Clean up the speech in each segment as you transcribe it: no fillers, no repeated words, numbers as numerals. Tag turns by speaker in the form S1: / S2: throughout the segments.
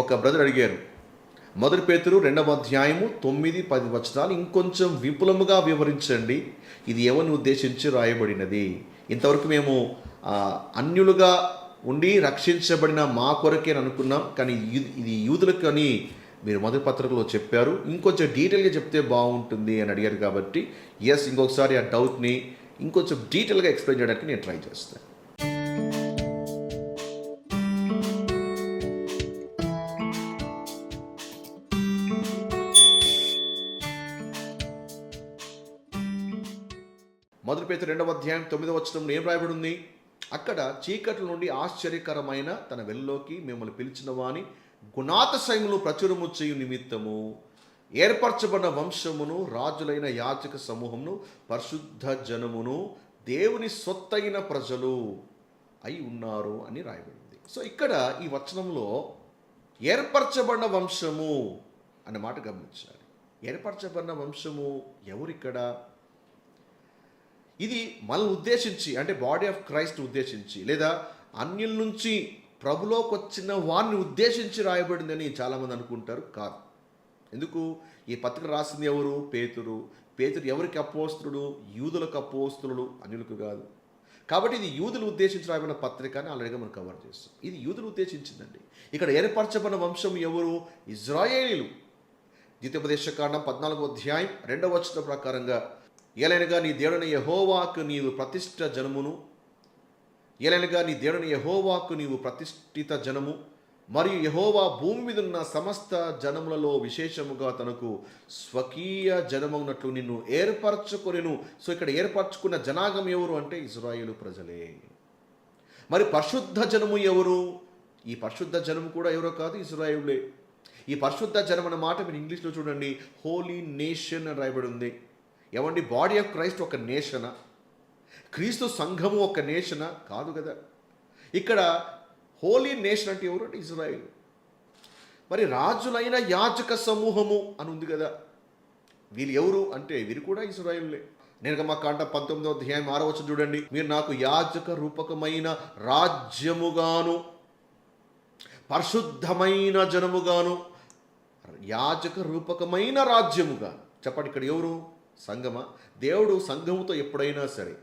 S1: ఒక బ్రదర్ అడిగారు, మొదటి పేతురు 2వ అధ్యాయము 9-10 వచనాలు ఇంకొంచెం విపులముగా వివరించండి, ఇది ఎవరిని ఉద్దేశించి రాయబడినది. ఇంతవరకు మేము అన్యులుగా ఉండి రక్షించబడిన మా కొరకే అనుకున్నాం, కానీ ఇది యూదులకు అని మీరు మొదటి పత్రికలో చెప్పారు, ఇంకొంచెం డీటెయిల్గా చెప్తే బాగుంటుంది అని అడిగారు. కాబట్టి ఇంకొకసారి ఆ డౌట్ని ఇంకొంచెం డీటెయిల్గా ఎక్స్ప్లెయిన్ చేయడానికి నేను ట్రై చేస్తాను. మొదటి పేతురు 2వ అధ్యాయం 9వ వచనంలో ఏం రాయబడి ఉంది? అక్కడ చీకట్ల నుండి ఆశ్చర్యకరమైన తన వెల్లోకి మిమ్మల్ని పిలిచిన వాని గుణాతిశయములు ప్రచురము చేయు నిమిత్తము ఏర్పరచబడిన వంశమును, రాజులైన యాజక సమూహమును, పరిశుద్ధ జనమును, దేవుని సొత్తైన ప్రజలు అయి ఉన్నారు అని రాయబడింది. సో ఇక్కడ ఈ వచనంలో ఏర్పరచబడిన వంశము అనే మాట గమనించాలి. ఏర్పరచబడిన వంశము ఎవరిక్కడ? ఇది మనల్ని ఉద్దేశించి, అంటే బాడీ ఆఫ్ క్రైస్ట్ ఉద్దేశించి, లేదా అన్యుల నుంచి ప్రభులోకి వచ్చిన వారిని ఉద్దేశించి రాయబడిందని చాలామంది అనుకుంటారు. కాదు. ఎందుకు? ఈ పత్రిక రాసింది ఎవరు? పేతురు. పేతురు ఎవరికి అపోస్తులుడు? యూదులకు అపోస్తులుడు, అన్యులకు కాదు. కాబట్టి ఇది యూదులు ఉద్దేశించి రాయబడిన పత్రిక అని ఆల్రెడీగా మనం కవర్ చేస్తాం. ఇది యూదులు ఉద్దేశించిందండి. ఇక్కడ ఏర్పరచబడిన వంశం ఎవరు? ఇజ్రాయేలీలు. ద్వితీయోపదేశకాండం 14వ అధ్యాయం 2వ వచనం ప్రకారంగా, ఏలైనగా నీ దేవుడైన యెహోవాకు నీవు ప్రతిష్ఠిత జనమును, ఏలైనగా నీ దేవుడైన యెహోవాకు నీవు ప్రతిష్ఠిత జనము, మరియు యెహోవా భూమి మీద ఉన్న సమస్త జనములలో విశేషముగా తనకు స్వకీయ జనమన్నట్లు నిన్ను ఏర్పరచుకొనెను. సో ఇక్కడ ఏర్పరచుకున్న జనాంగం ఎవరు అంటే ఇజ్రాయేలు ప్రజలే. మరి పరిశుద్ధ జనము ఎవరు? ఈ పరిశుద్ధ జనము కూడా ఎవరో కాదు, ఇజ్రాయేలులే. ఈ పరిశుద్ధ జనం అన్న మాట మీరు ఇంగ్లీష్లో చూడండి, హోలీ నేషన్ అని రాయబడి ఉంది. ఏమండి, బాడీ ఆఫ్ క్రైస్ట్ ఒక నేషనా? క్రీస్తు సంఘము ఒక నేషనా? కాదు కదా. ఇక్కడ హోలీ నేషన్ అంటే ఎవరు అంటే ఇజ్రాయేల్. మరి రాజులైన యాజక సమూహము అని ఉంది కదా, వీళ్ళు ఎవరు అంటే వీరు కూడా ఇజ్రాయేలులే. నిర్గమకాండ 19వ అధ్యాయం 6వ వచనం చూడండి, మీరు నాకు యాజక రూపకమైన రాజ్యముగాను పరిశుద్ధమైన జనముగాను, యాజక రూపకమైన రాజ్యముగా. చెప్పండి, ఇక్కడ ఎవరు? సంఘమా? దేవుడు సంఘముతో ఎప్పుడైనా సరే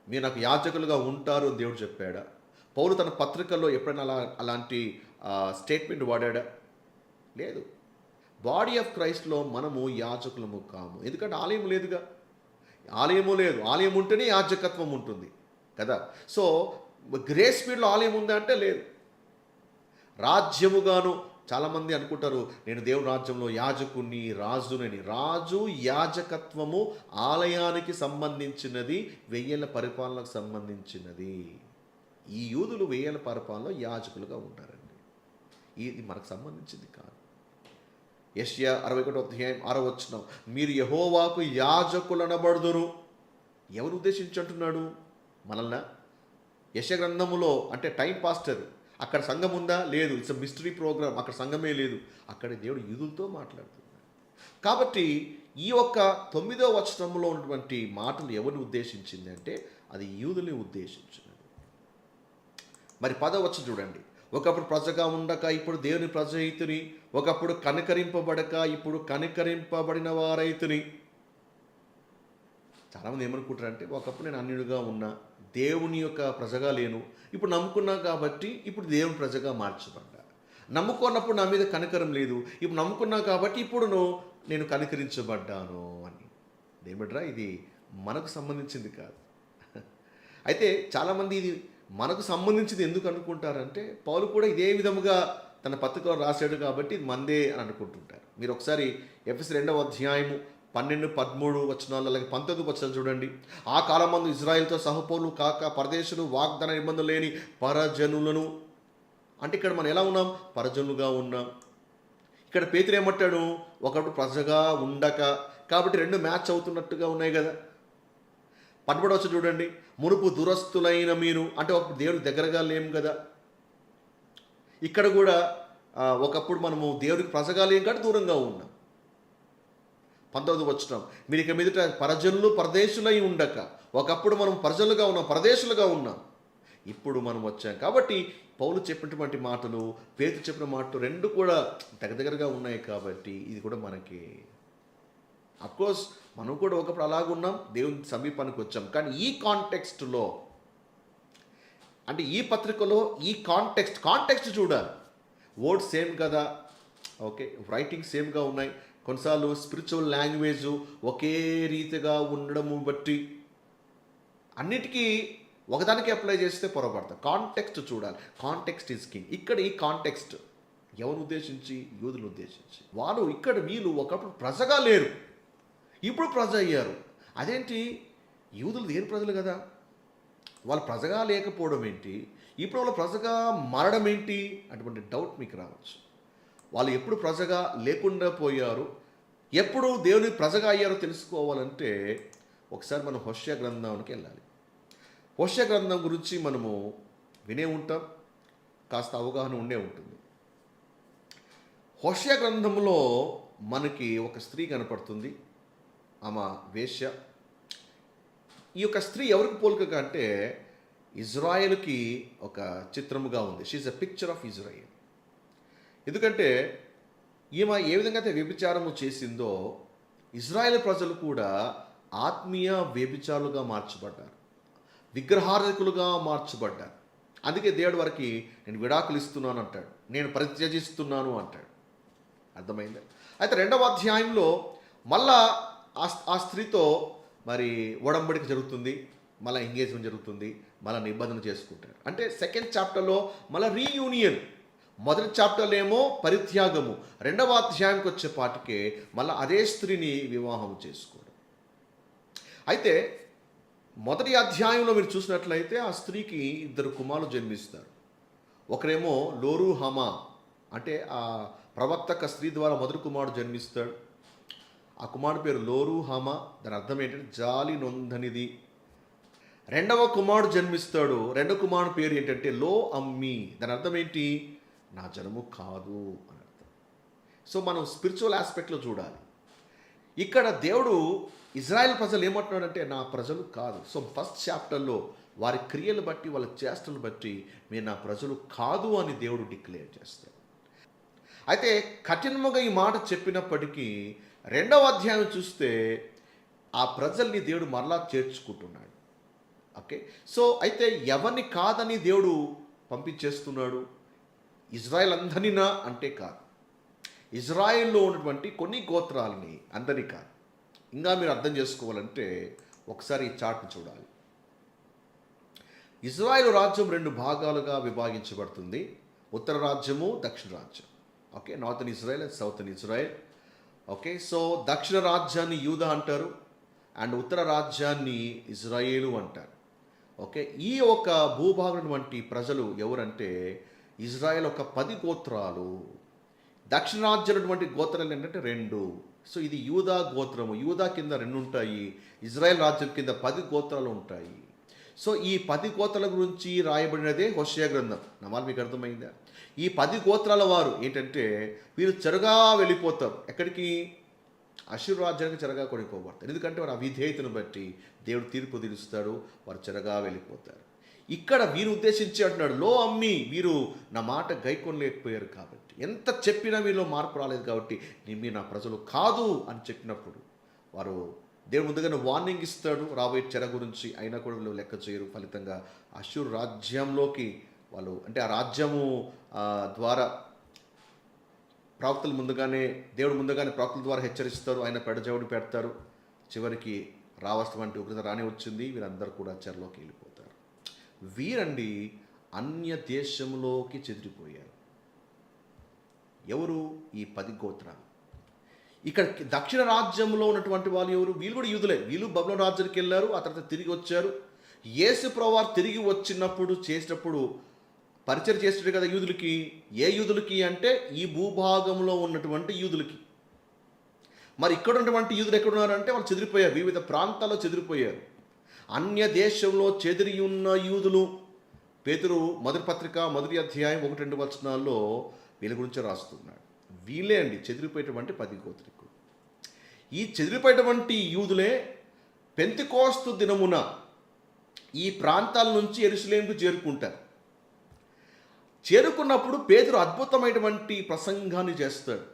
S1: మీరు నాకు యాజకులుగా ఉంటారు అని దేవుడు చెప్పాడా? పౌలు తన పత్రికల్లో ఎప్పుడైనా అలాంటి స్టేట్మెంట్ వాడాడా? లేదు. బాడీ ఆఫ్ క్రైస్ట్లో మనము యాజకులము కాము. ఎందుకంటే ఆలయం లేదుగా. ఆలయము లేదు. ఆలయం ఉంటేనే యాజకత్వం ఉంటుంది కదా. సో గ్రేస్ స్పీడ్లో ఆలయం ఉందా అంటే లేదు. రాజ్యముగాను, చాలామంది అనుకుంటారు నేను దేవుని రాజ్యంలో యాజకుని, రాజునని. రాజు యాజకత్వము ఆలయానికి సంబంధించినది, 1000 పరిపాలనకు సంబంధించినది. ఈ యూదులు 1000 పరిపాలనలో యాజకులుగా ఉంటారండి. ఇది మనకు సంబంధించింది కాదు. యెషయా 61వ అధ్యాయం 6వ వచనం, మీరు యెహోవాకు యాజకులనబడుదురు. ఎవరు ఉద్దేశించి అంటున్నాడు? మనల్ని. యెషయా గ్రంథములో అంటే టైం పాస్టర్, అక్కడ సంఘం ఉందా? లేదు. It's a mystery program. అక్కడ సంఘమే లేదు. అక్కడ దేవుడు యూదులతో మాట్లాడుతున్నాడు. కాబట్టి ఈ యొక్క 9వ వచనంలో ఉన్నటువంటి మాటలు ఎవరిని ఉద్దేశించింది అంటే అది యూదుల్ని ఉద్దేశించినది. మరి 10వ వచనం చూడండి, ఒకప్పుడు ప్రజగా ఉండక ఇప్పుడు దేవుని ప్రజ అయితుని, ఒకప్పుడు కనికరింపబడక ఇప్పుడు కనికరింపబడిన వారైతుని. చాలామంది ఏమనుకుంటారంటే ఒకప్పుడు నేను అన్యుడిగా ఉన్నా, దేవుని యొక్క ప్రజగా లేను, ఇప్పుడు నమ్ముకున్నా కాబట్టి ఇప్పుడు దేవుని ప్రజగా మార్చబడ్డా. నమ్ముకున్నప్పుడు నా మీద కనికరం లేదు, ఇప్పుడు నమ్ముకున్నా కాబట్టి ఇప్పుడు నేను కనికరించబడ్డాను అని. ఏమిట్రా, ఇది మనకు సంబంధించింది కాదు. అయితే చాలామంది ఇది మనకు సంబంధించింది ఎందుకు అనుకుంటారంటే పౌలు కూడా ఇదే విధముగా తన పత్రికలో రాశాడు కాబట్టి ఇది మందే అని అనుకుంటుంటారు. మీరు ఒకసారి ఎఫెసీ 2వ అధ్యాయము 12, 13 వచనాలు అలాగే 19 వచనాలు చూడండి. ఆ కాలమందు ఇజ్రాయెల్తో సహపౌలు కాక పరదేశులు, వాగ్దాన నిబంధన లేని పరజనులను, అంటే ఇక్కడ మనం ఎలా ఉన్నాం? పరజనులుగా ఉన్నాం. ఇక్కడ పేతురు ఏమంటాడు? ఒకప్పుడు ప్రజగా ఉండక, కాబట్టి 2 మ్యాచ్ అవుతున్నట్టుగా ఉన్నాయి కదా. 18వ వచనం చూడండి, మునుపు దురస్తులైన మీరు, అంటే ఒకప్పుడు దేవుడికి దగ్గరగా లేము కదా. ఇక్కడ కూడా ఒకప్పుడు మనము దేవుడికి ప్రజగా లేం కాబట్టి దూరంగా ఉన్నాం. 19వ వచనం, మీరు ఇక మీదట పరజనులు పరదేశులై ఉండక, ఒకప్పుడు మనం పరజనులుగా ఉన్నాం, పరదేశులుగా ఉన్నాం, ఇప్పుడు మనం వచ్చాం. కాబట్టి పౌలు చెప్పినటువంటి మాటలు, పేతురు చెప్పిన మాటలు 2 కూడా దగ్గరగా ఉన్నాయి కాబట్టి ఇది కూడా మనకి అఫ్కోర్స్ మనం కూడా ఒకప్పుడు అలాగున్నాం, దేవుని సమీపానికి వచ్చాం. కానీ ఈ కాంటెక్స్ట్లో, అంటే ఈ పత్రికలో ఈ కాంటెక్స్ట్ చూడాలి. వర్డ్ సేమ్ కదా, ఓకే, రైటింగ్ సేమ్గా ఉన్నాయి. కొన్నిసార్లు స్పిరిచువల్ లాంగ్వేజ్ ఒకే రీతిగా ఉండడము బట్టి అన్నిటికీ ఒకదానికి అప్లై చేస్తే పొరపడతాం. కాంటెక్స్ట్ చూడాలి. Context is king. ఇక్కడ ఈ కాంటెక్స్ట్ ఎవరు ఉద్దేశించి? యూదులను ఉద్దేశించి. వీళ్ళు ఒకప్పుడు ప్రజగా లేరు, ఇప్పుడు ప్రజ అయ్యారు. అదేంటి? యూదులు దేని ప్రజలు కదా, వాళ్ళు ప్రజగా లేకపోవడం ఏంటి, ఇప్పుడు వాళ్ళు ప్రజగా మారడం ఏంటి? అటువంటి డౌట్ మీకు రావచ్చు. వాళ్ళు ఎప్పుడు ప్రజగా లేకుండా పోయారు, ఎప్పుడు దేవుని ప్రజగా అయ్యారో తెలుసుకోవాలంటే ఒకసారి మనం హోషేయ గ్రంథానికి వెళ్ళాలి. హోషేయ గ్రంథం గురించి మనము వినే ఉంటాం, కాస్త అవగాహన ఉండే ఉంటుంది. హోషేయ గ్రంథంలో మనకి ఒక స్త్రీ కనపడుతుంది, ఆమె వేశ్య. ఈ యొక్క స్త్రీ ఎవరికి పోలికగా అంటే ఇజ్రాయెల్కి ఒక చిత్రముగా ఉంది. She's a picture of Israel. ఎందుకంటే ఈమె ఏ విధంగా అయితే వ్యభిచారము చేసిందో ఇజ్రాయెల్ ప్రజలు కూడా ఆత్మీయ వ్యభిచారులుగా మార్చబడ్డారు, విగ్రహారకులుగా మార్చబడ్డారు. అందుకే దేవుడు వారికి నేను విడాకులు ఇస్తున్నాను అంటాడు, నేను పరిత్యజిస్తున్నాను అంటాడు. అర్థమైందా? అయితే 2వ అధ్యాయంలో మళ్ళా ఆ స్త్రీతో మరి ఒడంబడిక జరుగుతుంది, మళ్ళీ ఎంగేజ్మెంట్ జరుగుతుంది, మళ్ళీ నిబంధన చేసుకుంటారు. అంటే 2nd చాప్టర్లో మళ్ళీ రీయూనియన్. 1వ చాప్టర్లో ఏమో పరిత్యాగము, 2వ అధ్యాయంకి వచ్చేపాటికే మళ్ళీ అదే స్త్రీని వివాహం చేసుకోవడం. అయితే 1వ అధ్యాయంలో మీరు చూసినట్లయితే ఆ స్త్రీకి 2 కుమారులు జన్మిస్తారు. ఒకరేమో లోరు హమా, అంటే ఆ ప్రవక్తక స్త్రీ ద్వారా 1వ కుమారుడు జన్మిస్తాడు. ఆ కుమారుడు పేరు లోరు హమా. దాని అర్థం ఏంటంటే జాలి నొందనిది. 2వ కుమారుడు జన్మిస్తాడు. 2వ కుమారుడు పేరు ఏంటంటే లో అమ్మి. దాని అర్థం ఏంటి? నా జనము కాదు అని అర్థం. సో మనం స్పిరిచువల్ ఆస్పెక్ట్లో చూడాలి. ఇక్కడ దేవుడు ఇజ్రాయెల్ ప్రజలు ఏమంటున్నాడంటే నా ప్రజలు కాదు. సో 1st చాప్టర్లో వారి క్రియలు బట్టి, వాళ్ళ చేష్టలు బట్టి మీరు నా ప్రజలు కాదు అని దేవుడు డిక్లేర్ చేస్తాడు. అయితే కఠినముగా ఈ మాట చెప్పినప్పటికీ 2వ అధ్యాయం చూస్తే ఆ ప్రజల్ని దేవుడు మరలా చేర్చుకుంటున్నాడు. ఓకే, సో అయితే ఎవరిని కాదని దేవుడు పంపించేస్తున్నాడు? ఇజ్రాయెల్ అందరినా అంటే కాదు, ఇజ్రాయెల్లో ఉన్నటువంటి కొన్ని గోత్రాలని అందరినీ కాదు. ఇంకా మీరు అర్థం చేసుకోవాలంటే ఒకసారి ఈ చార్ట్ని చూడాలి. ఇజ్రాయెల్ రాజ్యం 2 భాగాలుగా విభాగించబడుతుంది. ఉత్తర రాజ్యము, దక్షిణ రాజ్యం. Okay, northern Israel and southern Israel. Okay, so దక్షిణ రాజ్యాన్ని యూదా అంటారు అండ్ ఉత్తర రాజ్యాన్ని ఇజ్రాయేలు అంటారు. ఓకే, ఈ ఒక భూభాగం వంటి ప్రజలు ఎవరంటే ఇజ్రాయెల్ ఒక 10 గోత్రాలు. దక్షిణ రాజ్యం వంటి గోత్రాలు ఏంటంటే 2. సో ఇది యూదా గోత్రము. యూదా కింద 2 ఉంటాయి, ఇజ్రాయెల్ రాజ్యం కింద 10 గోత్రాలు ఉంటాయి. సో ఈ 10 గోత్రాల గురించి రాయబడినదే హోషేయ గ్రంథం. నమాలు మీకు అర్థమైందా? ఈ 10 గోత్రాల వారు ఏంటంటే వీరు చెరగా వెళ్ళిపోతారు. ఎక్కడికి? అష్షూరు రాజ్యానికి చెరగా కొనిపోబడతారు. ఎందుకంటే వారి అవిధేయతను బట్టి దేవుడు తీర్పు తీరుస్తాడు, వారు చెరగా వెళ్ళిపోతారు. ఇక్కడ వీరు ఉద్దేశించి అంటున్నాడు లో అమ్మి, వీరు నా మాట గైకొనలేకపోయారు కాబట్టి, ఎంత చెప్పినా వీరిలో మార్పు రాలేదు కాబట్టి మీరు నా ప్రజలు కాదు అని చెప్పినప్పుడు వారు దేవుడు ముందుగానే వార్నింగ్ ఇస్తాడు రాబోయే చెర గురించి. అయినా కూడా వీళ్ళు లెక్క చేయరు. ఫలితంగా అష్షూరు రాజ్యంలోకి వాళ్ళు, అంటే ఆ రాజ్యము ద్వారా ప్రవక్తలు ముందుగానే, దేవుడు ముందుగానే ప్రవక్తల ద్వారా హెచ్చరిస్తారు, ఆయన పెడజవుడు పెడతారు. చివరికి రావాల్సినటువంటి ఉగ్రత రాని వచ్చింది, వీరందరూ కూడా చెరలోకి వెళ్ళిపోతారు. వీరండి అన్య దేశంలోకి చెదిరిపోయారు. ఎవరు? ఈ 10 గోత్రాలు. ఇక్కడ దక్షిణ రాజ్యంలో ఉన్నటువంటి వాళ్ళు ఎవరు? వీళ్ళు కూడా యూదులే. వీళ్ళు బబులోను రాజ్యానికి వెళ్ళారు, ఆ తర్వాత తిరిగి వచ్చారు. యేసు ప్రభువారు తిరిగి చేసినప్పుడు పరిచయం చేస్తాడు కదా యూదులకి. ఏ యూదులకి అంటే ఈ భూభాగంలో ఉన్నటువంటి యూదులకి. మరి ఇక్కడ ఉన్నటువంటి యూదులు ఎక్కడున్నారంటే వాళ్ళు చెదిరిపోయారు, వివిధ ప్రాంతాల్లో చెదిరిపోయారు. అన్య దేశంలో చెదిరి ఉన్న యూదులు పేతురు 1వ పత్రిక 1వ అధ్యాయం 1-2 వచనాల్లో వీళ్ళ గురించి రాస్తున్నాడు. వీళ్ళే అండి చెదిరిపోయేటువంటి 10 గోత్రికులు. ఈ చెదిరిపోయేటువంటి యూదులే పెంతెకోస్తు దినమున ఈ ప్రాంతాల నుంచి యెరూషలేముకు చేరుకుంటారు. చేరుకున్నప్పుడు పేతురు అద్భుతమైనటువంటి ప్రసంగాన్ని చేస్తాడు.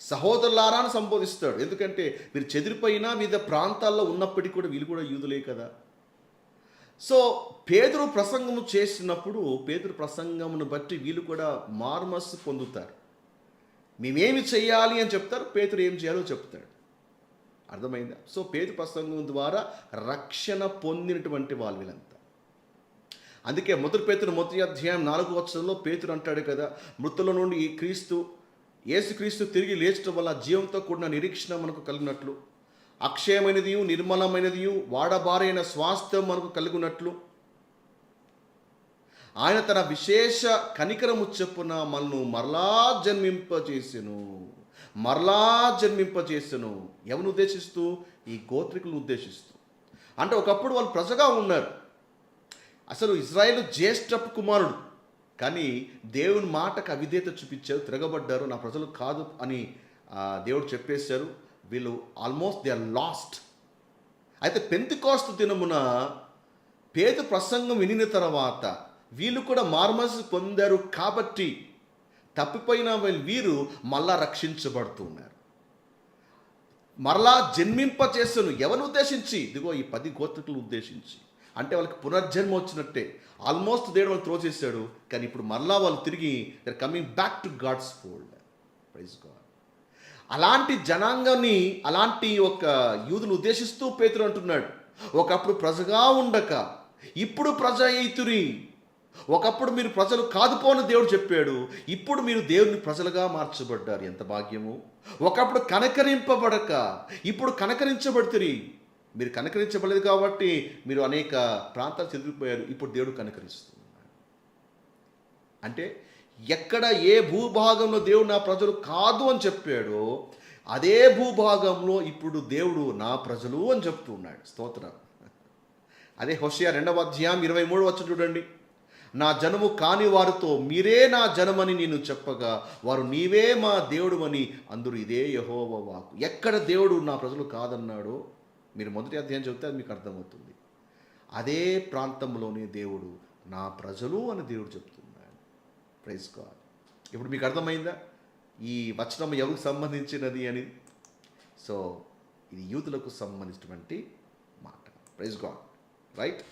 S1: సహోదరులారా అని సంబోధిస్తాడు. ఎందుకంటే వీరు చెదిరిపోయినా వివిధ ప్రాంతాల్లో ఉన్నప్పటికీ కూడా వీళ్ళు కూడా యూదులే కదా. సో పేతురు ప్రసంగము చేసినప్పుడు పేతురు ప్రసంగమును బట్టి వీళ్ళు కూడా మారుమనస్సు పొందుతారు. మేమేమి చేయాలి అని చెప్తారు, పేతురు ఏం చేయాలో చెప్తాడు. అర్థమైందా? సో పేతురు ప్రసంగం ద్వారా రక్షణ పొందినటువంటి వాళ్ళు వీళ్ళంతా. అందుకే మొదటి పేతురు మొదటి అధ్యాయం 4వ వచనంలో పేతురు అంటాడు కదా, మృతుల నుండి ఈ యేసుక్రీస్తు తిరిగి లేచడం వల్ల జీవంతో కూడిన నిరీక్షణ మనకు కలిగినట్లు, అక్షయమైనది నిర్మలమైనది వాడబారైన స్వాస్థ్యం మనకు కలిగినట్లు, ఆయన తన విశేష కనికరము చెప్పున మనను మరలా జన్మింపజేసెను. ఎవరిని ఉద్దేశిస్తూ? ఈ గోత్రికులను ఉద్దేశిస్తూ. అంటే ఒకప్పుడు వాళ్ళు ప్రజగా ఉన్నారు. అసలు ఇజ్రాయేలు జ్యేష్ఠపు కుమారుడు, కానీ దేవుని మాటకు అవిధేయత చూపించారు, తిరగబడ్డారు, నా ప్రజలు కాదు అని దేవుడు చెప్పేశారు. వీళ్ళు ఆల్మోస్ట్ దే ఆర్ లాస్ట్. అయితే పెంతెకోస్తు దినమున పేతురు ప్రసంగం వినిన తర్వాత వీళ్ళు కూడా మారుమనసు పొందారు కాబట్టి తప్పిపోయిన వీరు మళ్ళా రక్షించబడుతున్నారు. మరలా జన్మింపచేసెను. ఎవరిని ఉద్దేశించి? ఇదిగో ఈ 10 గోత్రికులను ఉద్దేశించి. అంటే వాళ్ళకి పునర్జన్మ వచ్చినట్టే. ఆల్మోస్ట్ దేవుడు వాళ్ళు త్రో చేశాడు, కానీ ఇప్పుడు మరలా వాళ్ళు తిరిగి they are coming back to God's fold. Praise God. అలాంటి జనాంగాన్ని, అలాంటి ఒక యూదును ఉద్దేశిస్తూ పేతురు అంటున్నాడు, ఒకప్పుడు ప్రజగా ఉండక ఇప్పుడు ప్రజ అయితురి. ఒకప్పుడు మీరు ప్రజలు కాదుపోని దేవుడు చెప్పాడు, ఇప్పుడు మీరు దేవుని ప్రజలుగా మార్చబడ్డారు. ఎంత భాగ్యము! ఒకప్పుడు కనకరింపబడక ఇప్పుడు కనకరించబడుతురి. మీరు కనకరించబడలేదు కాబట్టి మీరు అనేక ప్రాంతాలు చెదిరిపోయారు. ఇప్పుడు దేవుడు కనకరిస్తున్నాడు. అంటే ఎక్కడ ఏ భూభాగంలో దేవుడు నా ప్రజలు కాదు అని చెప్పాడో అదే భూభాగంలో ఇప్పుడు దేవుడు నా ప్రజలు అని చెప్తూ ఉన్నాడు. స్తోత్రం. అదే హోషేయ 2వ అధ్యాయం 23వ వచనం చూడండి. నా జనము కాని వారితో మీరే నా జనమని నేను చెప్పగా వారు నీవే మా దేవుడు అని అందరూ. ఇదే యెహోవా వాక్కు. ఎక్కడ దేవుడు నా ప్రజలు కాదన్నాడో మీరు మొదటి అధ్యాయం చెబితే అది మీకు అర్థమవుతుంది. అదే ప్రాంతంలోనే దేవుడు నా ప్రజలు అని దేవుడు చెప్తున్నాడు. Praise God. ఇప్పుడు మీకు అర్థమైందా ఈ వచనం ఎవరికి సంబంధించినది అని? సో ఇది యూతులకు సంబంధించినటువంటి మాట. Praise God. రైట్.